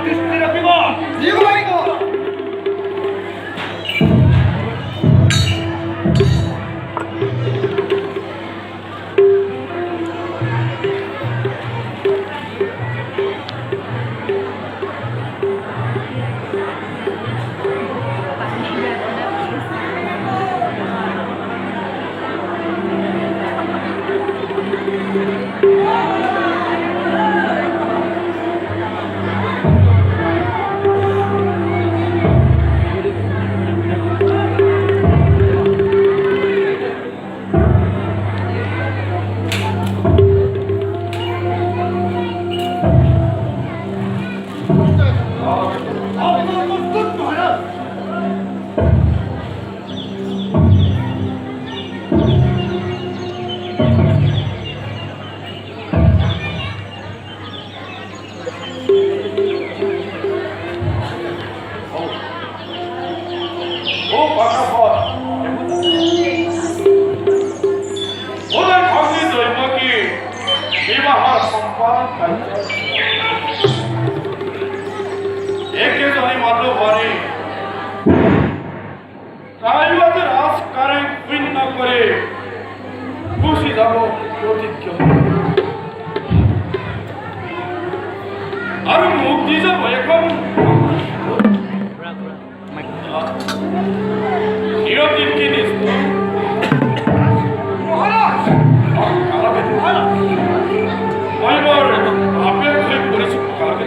দৃষ্টি রাখিব একে জানি মাত্র ঘরে তাইবাতে রাজকারে ভিন্ন করে খুশি যাব প্রতিজ্ঞা আর মুক্তি যাব এখন চিরদিনকে নিস্ত মহারাজ মহারাজ আপনি হয়ে পড়েছি কালাকে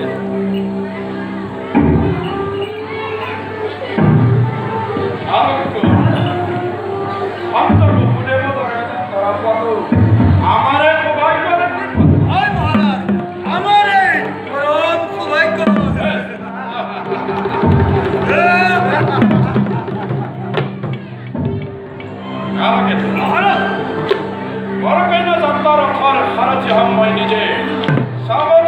আমারে সবাই করে হয় মহারাজ আমারে করম সবাই করম কালাকে মহারাজ বড় কইনা জানতার খর খরচ हम मैं নিজে সাবর